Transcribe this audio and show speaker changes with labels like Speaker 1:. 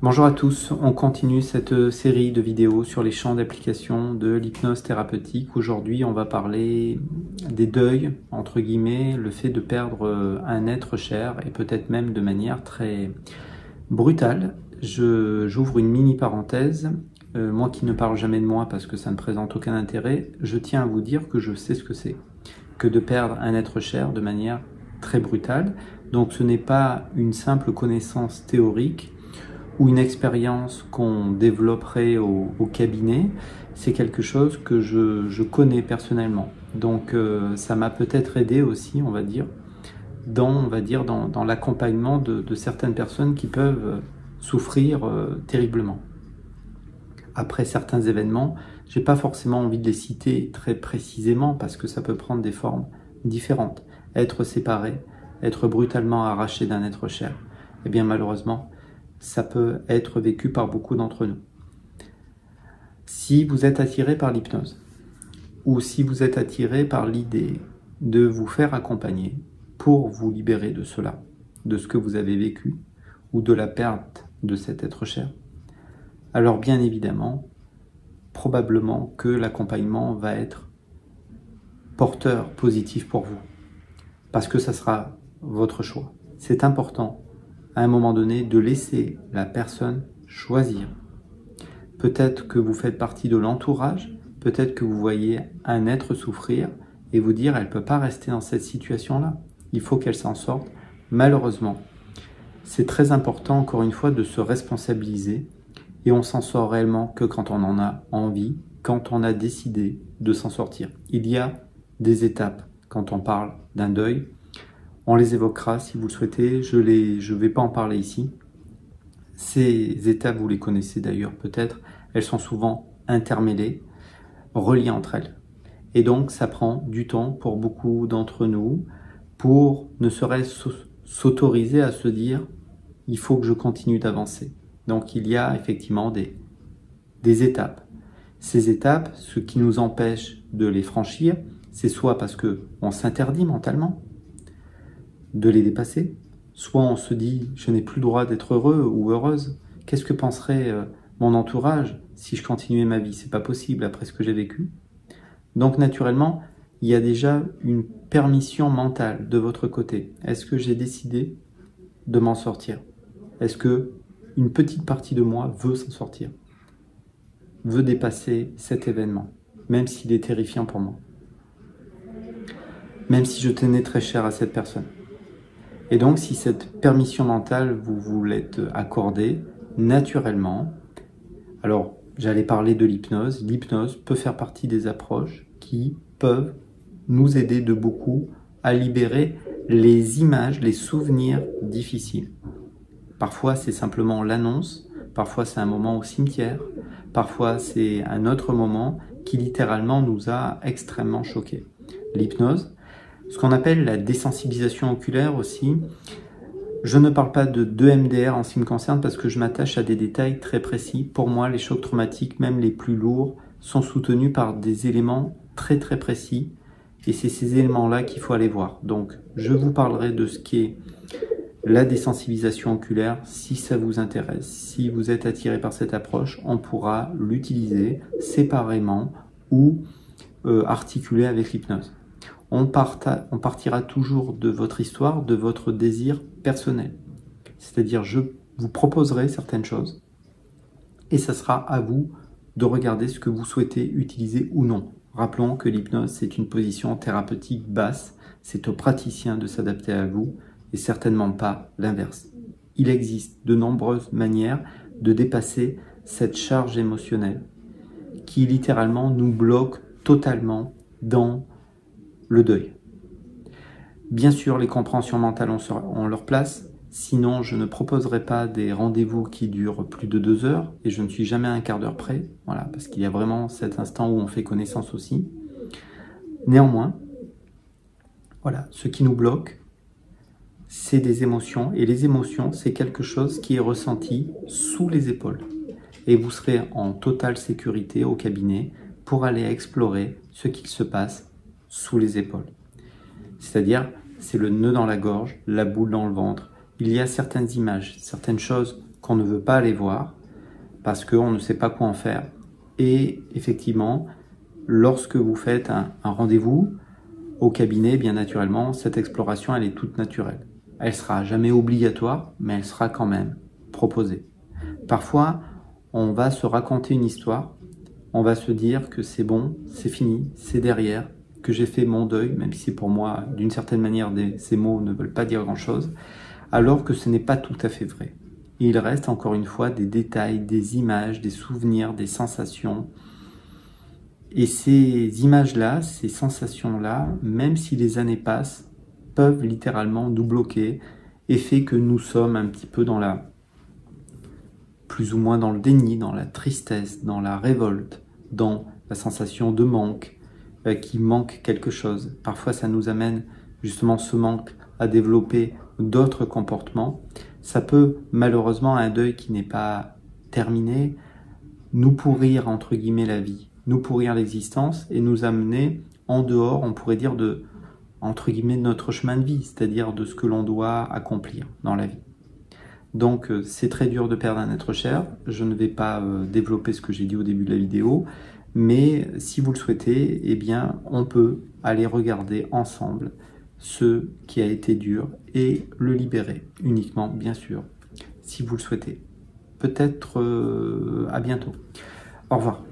Speaker 1: Bonjour à tous, on continue cette série de vidéos sur les champs d'application de l'hypnose thérapeutique. Aujourd'hui, on va parler des deuils, entre guillemets, le fait de perdre un être cher et peut-être même de manière très brutale. J'ouvre une mini parenthèse. Moi qui ne parle jamais de moi parce que ça ne présente aucun intérêt, je tiens à vous dire que je sais ce que c'est, que de perdre un être cher de manière très brutale. Donc ce n'est pas une simple connaissance théorique ou une expérience qu'on développerait au cabinet, c'est quelque chose que je connais personnellement. Donc ça m'a peut-être aidé aussi, on va dire, dans l'accompagnement de certaines personnes qui peuvent souffrir terriblement. Après certains événements, je n'ai pas forcément envie de les citer très précisément parce que ça peut prendre des formes différentes. Être séparé, être brutalement arraché d'un être cher, eh bien malheureusement, ça peut être vécu par beaucoup d'entre nous. Si vous êtes attiré par l'hypnose, ou si vous êtes attiré par l'idée de vous faire accompagner pour vous libérer de cela, de ce que vous avez vécu, ou de la perte de cet être cher, alors bien évidemment, probablement que l'accompagnement va être porteur positif pour vous, parce que ça sera votre choix. C'est important à un moment donné de laisser la personne choisir. Peut-être que vous faites partie de l'entourage, peut-être que vous voyez un être souffrir et vous dire elle ne peut pas rester dans cette situation-là, il faut qu'elle s'en sorte. Malheureusement, c'est très important encore une fois de se responsabiliser et on s'en sort réellement que quand on en a envie, quand on a décidé de s'en sortir. Il y a des étapes quand on parle d'un deuil. On les évoquera si vous le souhaitez, je ne vais pas en parler ici. Ces étapes, vous les connaissez d'ailleurs peut-être, elles sont souvent intermêlées, reliées entre elles. Et donc ça prend du temps pour beaucoup d'entre nous, pour ne serait-ce s'autoriser à se dire « il faut que je continue d'avancer ». Donc il y a effectivement des étapes. Ces étapes, ce qui nous empêche de les franchir, c'est soit parce qu'on s'interdit mentalement de les dépasser, soit on se dit je n'ai plus le droit d'être heureux ou heureuse, qu'est-ce que penserait mon entourage si je continuais ma vie, c'est pas possible après ce que j'ai vécu. Donc naturellement, il y a déjà une permission mentale de votre côté. Est-ce que j'ai décidé de m'en sortir? Est-ce que une petite partie de moi veut s'en sortir, veut dépasser cet événement, même s'il est terrifiant pour moi, même si je tenais très cher à cette personne? Et donc, si cette permission mentale, vous vous l'êtes accordée naturellement, alors j'allais parler de l'hypnose. L'hypnose peut faire partie des approches qui peuvent nous aider de beaucoup à libérer les images, les souvenirs difficiles. Parfois, c'est simplement l'annonce, parfois c'est un moment au cimetière, parfois c'est un autre moment qui littéralement nous a extrêmement choqués. L'hypnose, ce qu'on appelle la désensibilisation oculaire aussi. Je ne parle pas de EMDR en ce qui me concerne parce que je m'attache à des détails très précis. Pour moi, les chocs traumatiques, même les plus lourds, sont soutenus par des éléments très très précis et c'est ces éléments-là qu'il faut aller voir. Donc, je vous parlerai de ce qu'est la désensibilisation oculaire si ça vous intéresse. Si vous êtes attiré par cette approche, on pourra l'utiliser séparément ou articuler avec l'hypnose. On partira toujours de votre histoire, de votre désir personnel. C'est-à-dire, je vous proposerai certaines choses et ça sera à vous de regarder ce que vous souhaitez utiliser ou non. Rappelons que l'hypnose, c'est une position thérapeutique basse. C'est au praticien de s'adapter à vous et certainement pas l'inverse. Il existe de nombreuses manières de dépasser cette charge émotionnelle qui littéralement nous bloque totalement dans le deuil. Bien sûr, les compréhensions mentales ont leur place, sinon je ne proposerai pas des rendez-vous qui durent plus de 2 heures et je ne suis jamais à un quart d'heure près, voilà, parce qu'il y a vraiment cet instant où on fait connaissance aussi. Néanmoins, voilà, ce qui nous bloque, c'est des émotions et les émotions, c'est quelque chose qui est ressenti sous les épaules et vous serez en totale sécurité au cabinet pour aller explorer ce qu'il se passe sous les épaules. C'est-à-dire, c'est le nœud dans la gorge, la boule dans le ventre. Il y a certaines images, certaines choses qu'on ne veut pas aller voir parce qu'on ne sait pas quoi en faire. Et effectivement, lorsque vous faites un rendez-vous au cabinet, bien naturellement, cette exploration, elle est toute naturelle. Elle sera jamais obligatoire, mais elle sera quand même proposée. Parfois, on va se raconter une histoire, on va se dire que c'est bon, c'est fini, c'est derrière, que j'ai fait mon deuil, même si pour moi, d'une certaine manière, ces mots ne veulent pas dire grand-chose, alors que ce n'est pas tout à fait vrai. Il reste encore une fois des détails, des images, des souvenirs, des sensations. Et ces images-là, ces sensations-là, même si les années passent, peuvent littéralement nous bloquer et fait que nous sommes un petit peu plus ou moins dans le déni, dans la tristesse, dans la révolte, dans la sensation de manque, qu'il manque quelque chose. Parfois, ça nous amène justement ce manque à développer d'autres comportements. Ça peut, malheureusement, un deuil qui n'est pas terminé, nous pourrir, entre guillemets, la vie, nous pourrir l'existence et nous amener en dehors, on pourrait dire, entre guillemets, de notre chemin de vie, c'est-à-dire de ce que l'on doit accomplir dans la vie. Donc, c'est très dur de perdre un être cher. Je ne vais pas développer ce que j'ai dit au début de la vidéo, mais si vous le souhaitez, eh bien, on peut aller regarder ensemble ce qui a été dur et le libérer uniquement, bien sûr, si vous le souhaitez. Peut-être à bientôt. Au revoir.